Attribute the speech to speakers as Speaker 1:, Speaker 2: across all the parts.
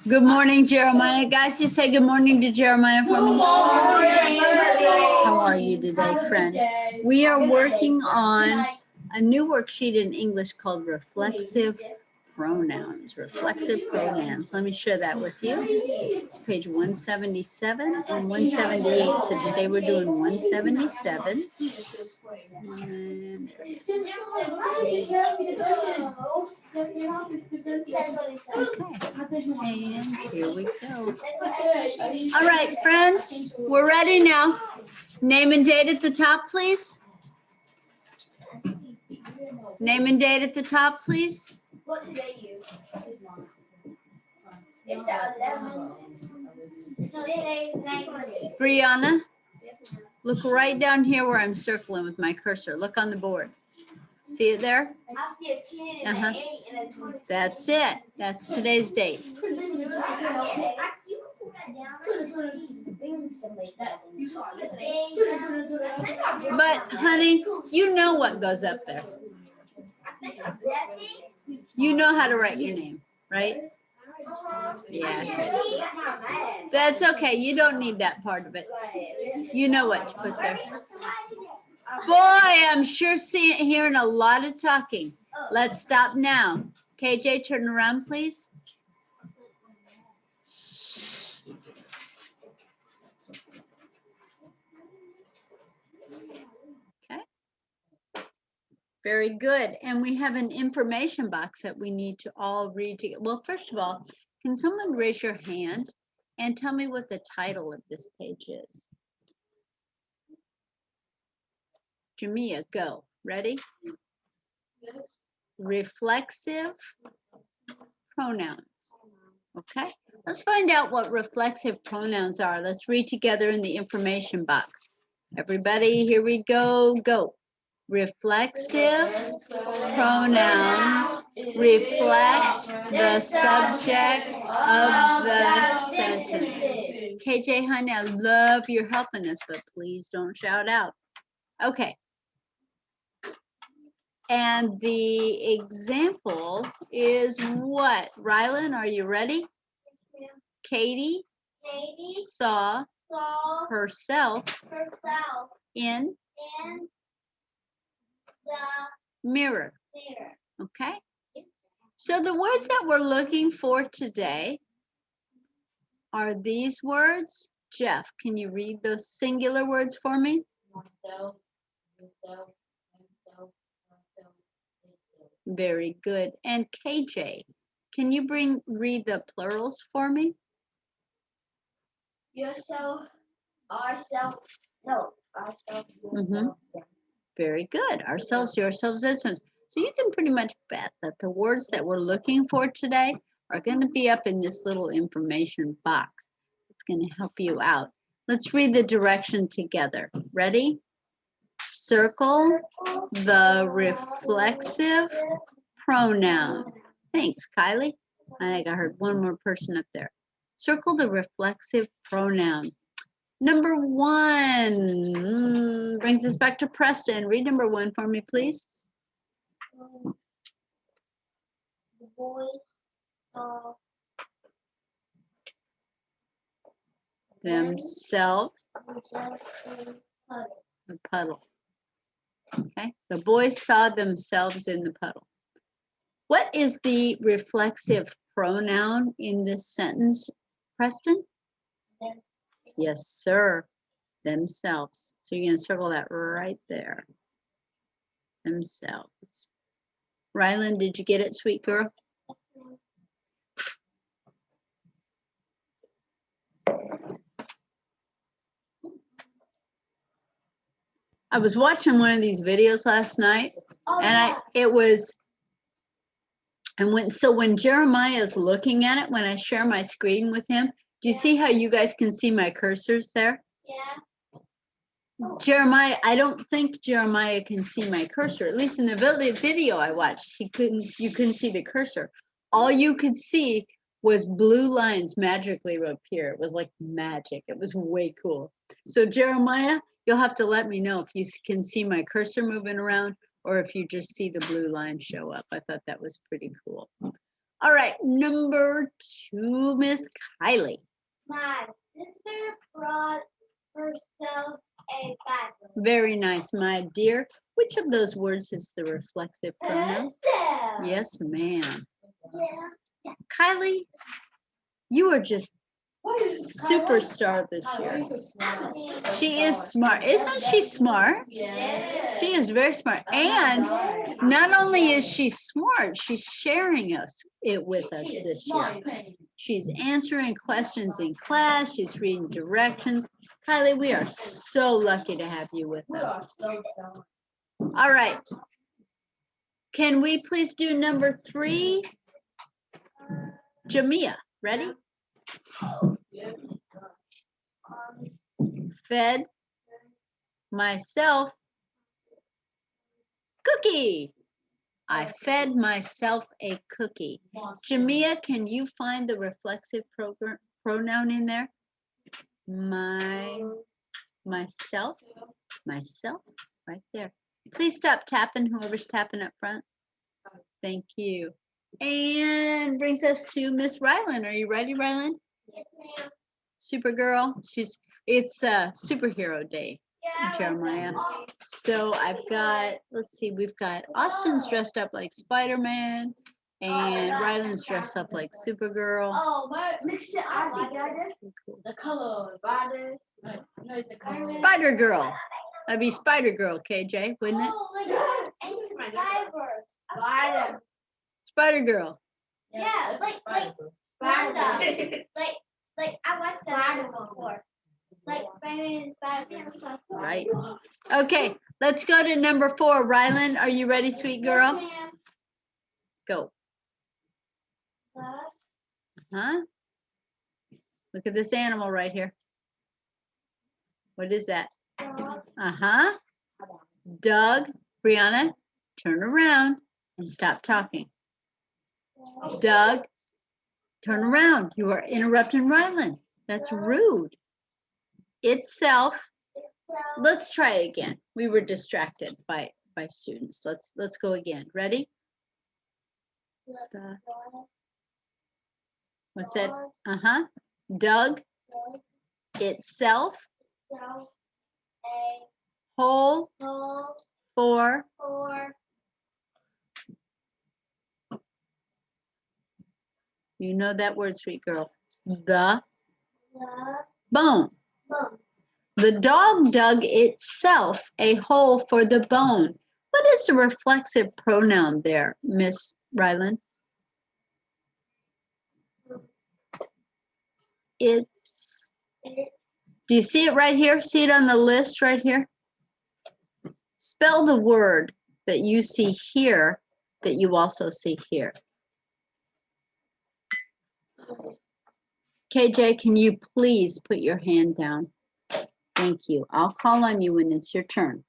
Speaker 1: Good morning, Jeremiah. Guys, you say good morning to Jeremiah for me. How are you today, friend? We are working on a new worksheet in English called reflexive pronouns. Reflexive pronouns. Let me share that with you. It's page 177 and 178. So today we're doing 177. And there it is. Okay, and here we go. All right, friends, we're ready now. Name and date at the top, please. Name and date at the top, please.
Speaker 2: What today you? It's the 11th. Today's 9th.
Speaker 1: Brianna, look right down here where I'm circling with my cursor. Look on the board. See it there?
Speaker 2: I see a 10 and an 8 and a 20.
Speaker 1: That's it. That's today's date. But, honey, you know what goes up there. You know how to write your name, right? Yeah. That's okay. You don't need that part of it. You know what to put there. Boy, I'm sure hearing a lot of talking. Let's stop now. KJ, turn around, please. Okay. Very good. And we have an information box that we need to all read together. Well, first of all, can someone raise your hand and tell me what the title of this page is? Jamia, go. Ready? Reflexive pronouns. Okay, let's find out what reflexive pronouns are. Let's read together in the information box. Everybody, here we go. Go. Reflexive pronouns reflect the subject of the sentence. KJ, honey, I love your helping us, but please don't shout out. Okay. And the example is what? Rylan, are you ready? Katie saw herself in the mirror. Okay? So the words that we're looking for today are these words. Jeff, can you read those singular words for me? Very good. And KJ, can you read the plurals for me?
Speaker 2: Yourself, ourself, no, ourself,
Speaker 1: yourself. Very good. Ourselves, yourselves, themselves. So you can pretty much bet that the words that we're looking for today are going to be up in this little information box. It's going to help you out. Let's read the direction together. Ready? Circle the reflexive pronoun. Thanks, Kylie. I think I heard one more person up there. Circle the reflexive pronoun. Number 1 brings us back to Preston. Read number 1 for me, please.
Speaker 2: The boys saw
Speaker 1: themselves
Speaker 2: in
Speaker 1: the puddle. Okay, the boys saw themselves in the puddle. What is the reflexive pronoun in this sentence, Preston? Yes, sir. Themselves. So you're going to circle that right there. Themselves. Rylan, did you get it, sweet girl? I was watching one of these videos last night, and when Jeremiah is looking at it, when I share my screen with him, do you see how you guys can see my cursors there?
Speaker 2: Yeah.
Speaker 1: Jeremiah, I don't think Jeremiah can see my cursor. At least in the video I watched, you couldn't see the cursor. All you could see was blue lines magically appear. It was like magic. It was way cool. So Jeremiah, you'll have to let me know if you can see my cursor moving around or if you just see the blue line show up. I thought that was pretty cool. All right. right, number 2, Miss Kylie.
Speaker 2: My sister brought herself a Bible.
Speaker 1: Very nice, my dear. Which of those words is the reflexive pronoun? Yes, ma'am.
Speaker 2: Yeah.
Speaker 1: Kylie, you are just superstar this year. She is smart. Isn't she smart?
Speaker 2: Yeah.
Speaker 1: She is very smart. And not only is she smart, she's sharing it with us this year. She's answering questions in class. She's reading directions. Kylie, we are so lucky to have you with us. All right. Can we please do number 3? Jamia, ready? Fed myself cookie. I fed myself a cookie. Jamia, can you find the reflexive pronoun in there? Myself, right there. Please stop tapping, whoever's tapping up front. Thank you. And brings us to Miss Rylan. Are you ready, Rylan?
Speaker 2: Yes, ma'am.
Speaker 1: Supergirl. It's superhero day,
Speaker 2: Yeah,
Speaker 1: Jeremiah. So I've got, let's see, we've got Austin's dressed up like Spider-Man and Rylan's dressed up like Supergirl.
Speaker 2: Oh, what? Mix it up together.
Speaker 1: Cool.
Speaker 2: The color spiders.
Speaker 1: Spider-Girl. That'd be Spider-Girl, KJ, wouldn't it?
Speaker 2: Oh, like fibers. Spider.
Speaker 1: Spider-Girl.
Speaker 2: Yeah, like Spider. Like I watched that before. Like Spider-Man, Spider-Man.
Speaker 1: Right. Okay, let's go to number 4. Rylan, are you ready, sweet girl?
Speaker 2: Yes, ma'am.
Speaker 1: Go. Huh? Look at this animal right here. What is that? Uh-huh. Doug, Brianna, turn around and stop talking. Doug, turn around. You are interrupting Rylan. That's rude. Itself. Let's try again. We were distracted by students. Let's go again. Ready? What's that? Uh-huh. Doug, itself, whole, for, you know that word, sweet girl. The bone. The dog dug itself a hole for the bone. What is the reflexive pronoun there, Miss Rylan? It's, do you see it right here? See it on the list right here? Spell the word that you see here that you also see here. KJ, can you please put your hand down? Thank you. I'll call on you when it's your turn.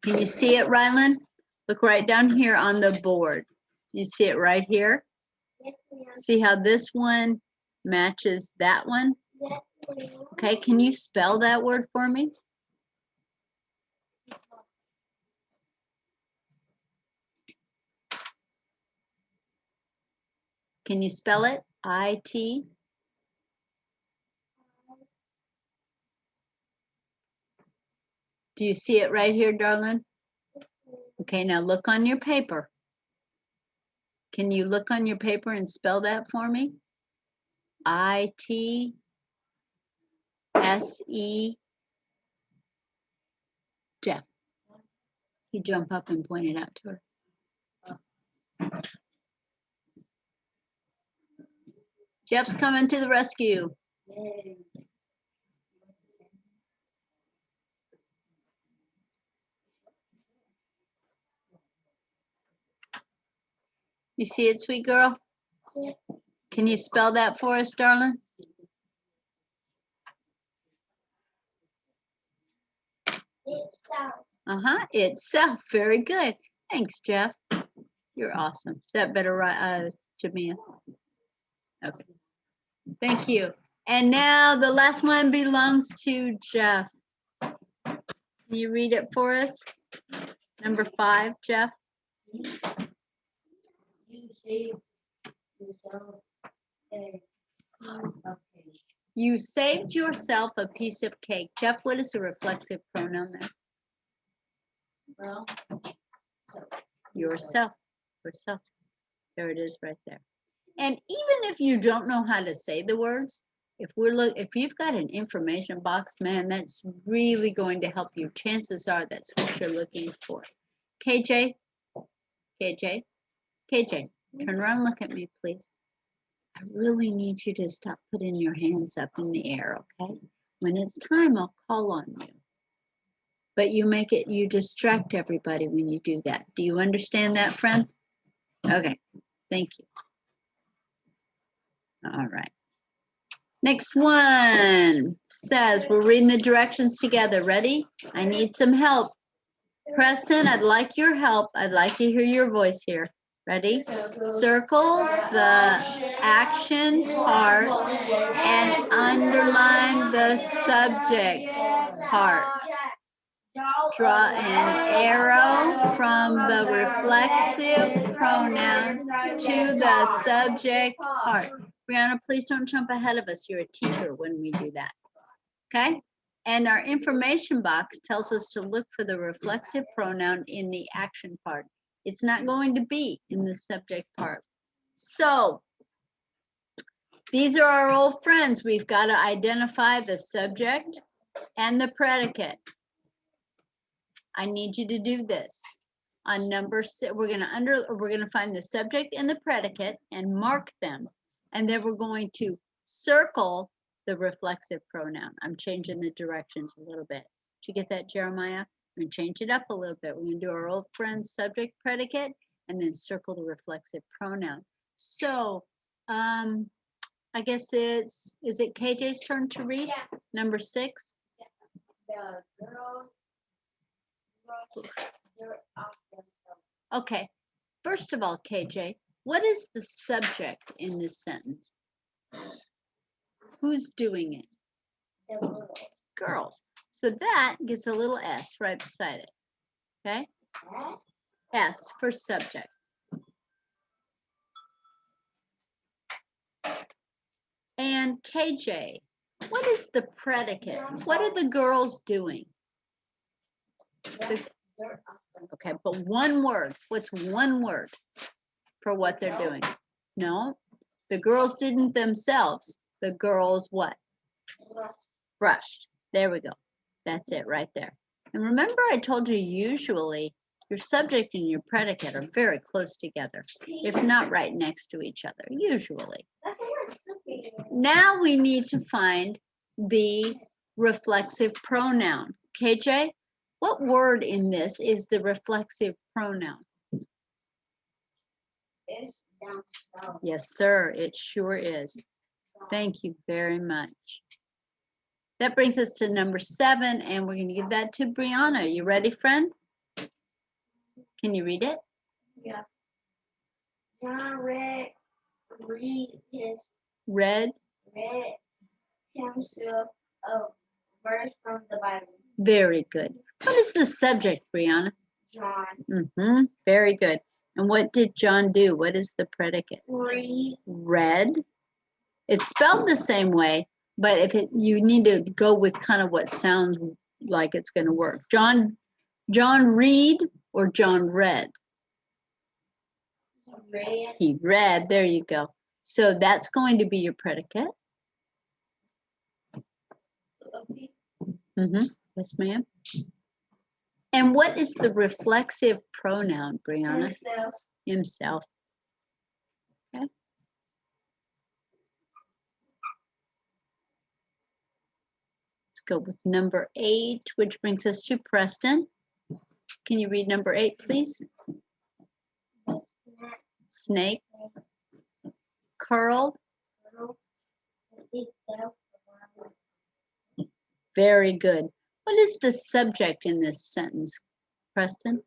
Speaker 1: Can you see it, Rylan? Look right down here on the board. You see it right here?
Speaker 2: Yes, ma'am.
Speaker 1: See how this one matches that one?
Speaker 2: Yes, ma'am.
Speaker 1: Okay, can you spell that word for me? Can you spell it? I-T? Do you see it right here, darling? Okay, now look on your paper. Can you look on your paper and spell that for me? I-T-S-E. Jeff. You jump up and point it out to her. Jeff's coming to the rescue. You see it, sweet girl?
Speaker 2: Yes.
Speaker 1: Can you spell that for us, darling?
Speaker 2: Itself.
Speaker 1: Uh-huh, itself. Very good. Thanks, Jeff. You're awesome. Is that better, Jamia? Okay. Thank you. And now the last one belongs to Jeff. Can you read it for us? Number 5, Jeff. You saved yourself a piece of cake. Jeff, what is the reflexive pronoun there?
Speaker 3: Well,
Speaker 1: Yourself. Yourself. There it is right there. And even if you don't know how to say the words, if you've got an information box, man, that's really going to help you. Chances are that's what you're looking for. KJ, KJ, KJ, turn around and look at me, please. I really need you to stop putting your hands up in the air, okay? When it's time, I'll call on you. But you distract everybody when you do that. Do you understand that, friend? Okay, thank you. All right. Next one says, we're reading the directions together. Ready? I need some help. Preston, I'd like your help. I'd like to hear your voice here. Ready? Circle the action part and underline the subject part. Draw an arrow from the reflexive pronoun to the subject part. Brianna, please don't jump ahead of us. You're a teacher when we do that. Okay? And our information box tells us to look for the reflexive pronoun in the action part. It's not going to be in the subject part. So, these are our old friends. We've got to identify the subject and the predicate. I need you to do this. On number 6, we're gonna find the subject and the predicate and mark them. And then we're going to circle the reflexive pronoun. I'm changing the directions a little bit. Did you get that, Jeremiah? We're gonna change it up a little bit. We're gonna do our old friend subject predicate and then circle the reflexive pronoun. So I guess is it KJ's turn to read?
Speaker 2: Yeah.
Speaker 1: Number 6?
Speaker 2: The girls they're off themselves.
Speaker 1: Okay. First of all, KJ, what is the subject in this sentence? Who's doing it?
Speaker 2: The girls.
Speaker 1: Girls. So that gets a little S right beside it. Okay? S for subject. And KJ, what is the predicate? What are the girls doing?
Speaker 2: They're off themselves.
Speaker 1: Okay, but one word. What's one word for what they're doing? No, the girls didn't themselves. The girls what? Brushed. There we go. That's it right there. And remember I told you usually your subject and your predicate are very close together, if not right next to each other, usually.
Speaker 2: That's what it's looking.
Speaker 1: Now we need to find the reflexive pronoun. KJ, what word in this is the reflexive pronoun?
Speaker 2: It's down south.
Speaker 1: Yes, sir, it sure is. Thank you very much. That brings us to number 7, and we're going to give that to Brianna. You ready, friend? Can you read it?
Speaker 2: Yeah. John read his
Speaker 1: Read.
Speaker 2: himself a verse from the Bible.
Speaker 1: Very good. What is the subject, Brianna?
Speaker 2: John
Speaker 1: Very good. And what did John do? What is the predicate?
Speaker 2: read.
Speaker 1: Read. It's spelled the same way, but you need to go with kind of what sounds like it's going to work. John read or John read?
Speaker 2: Read.
Speaker 1: He read. There you go. So that's going to be your predicate. Yes, ma'am. And what is the reflexive pronoun, Brianna?
Speaker 2: Himself.
Speaker 1: Himself. Okay. Let's go with number 8, which brings us to Preston. Can you read number 8, please? Snake. Curled. Very good. What is the subject in this sentence, Preston?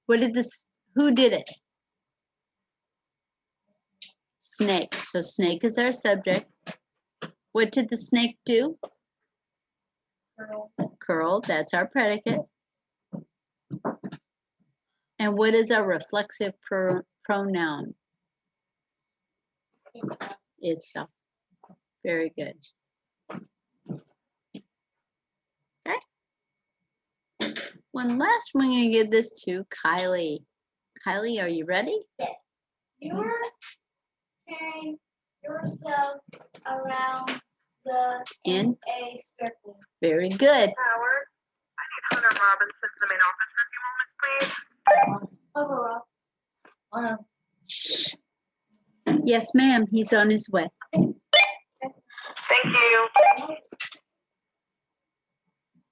Speaker 1: Who did it? Snake. So snake is our subject. What did the snake do? Curled. That's our predicate. And what is our reflexive pronoun
Speaker 2: It's
Speaker 1: itself. Very good. Okay. One last one, I'm going to give this to Kylie. Kylie, are you ready?
Speaker 2: You're turning yourself around
Speaker 1: In.
Speaker 2: a circle.
Speaker 1: Very good.
Speaker 4: Howard, I need Hunter Robinson in the main office for a few moments, please.
Speaker 2: Overall.
Speaker 3: Oh, no.
Speaker 1: Shh. Yes, ma'am. He's on his way.
Speaker 4: Thank you.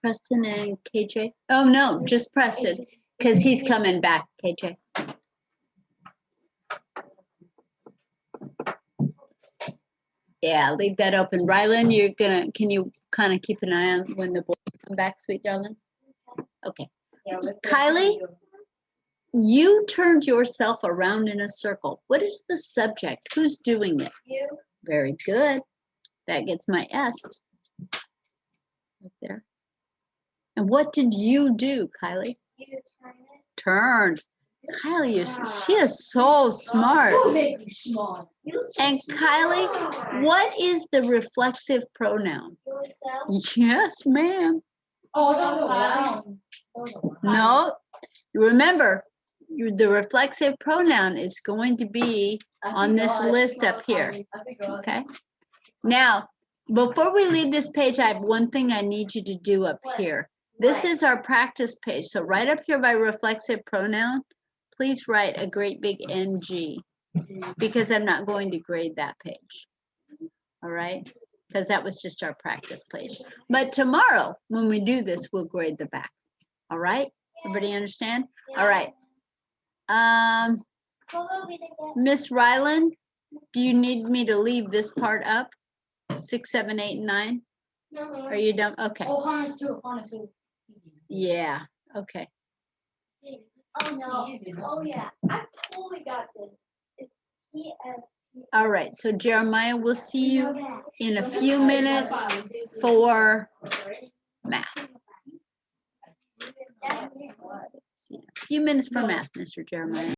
Speaker 1: Preston and KJ. Oh, no, just Preston, because he's coming back, KJ. Yeah, leave that open. Rylan, can you kind of keep an eye on when the boys come back, sweet darling? Okay.
Speaker 3: Yeah,
Speaker 1: Kylie? You turned yourself around in a circle. What is the subject? Who's doing it?
Speaker 2: You.
Speaker 1: Very good. That gets my S. Right there. And what did you do, Kylie?
Speaker 2: You turn it.
Speaker 1: Turned. Kylie, she is so smart.
Speaker 3: Who made you smart?
Speaker 2: You
Speaker 1: And Kylie, what is the reflexive pronoun?
Speaker 2: yourself.
Speaker 1: Yes, ma'am.
Speaker 3: Oh, don't go down. Don't go down.
Speaker 1: No. Remember, the reflexive pronoun is going to be on this list up here. Okay. Now, before we leave this page, I have one thing I need you to do up here. This is our practice page. So right up here by reflexive pronoun, please write a great big NG, because I'm not going to grade that page. All right? Because that was just our practice page. But tomorrow, when we do this, we'll grade the back. All right? Everybody understand? All right. Miss Ryland, do you need me to leave this part up? 6, 7, 8, and 9? Are you done? Okay.
Speaker 3: Oh, harness too, harness too.
Speaker 1: Yeah. Okay.
Speaker 2: Oh no. Oh yeah. I totally got this. It's ESP.
Speaker 1: All right. So Jeremiah, we'll see you in a few minutes for math. See, a few minutes for math, Mr. Jeremiah.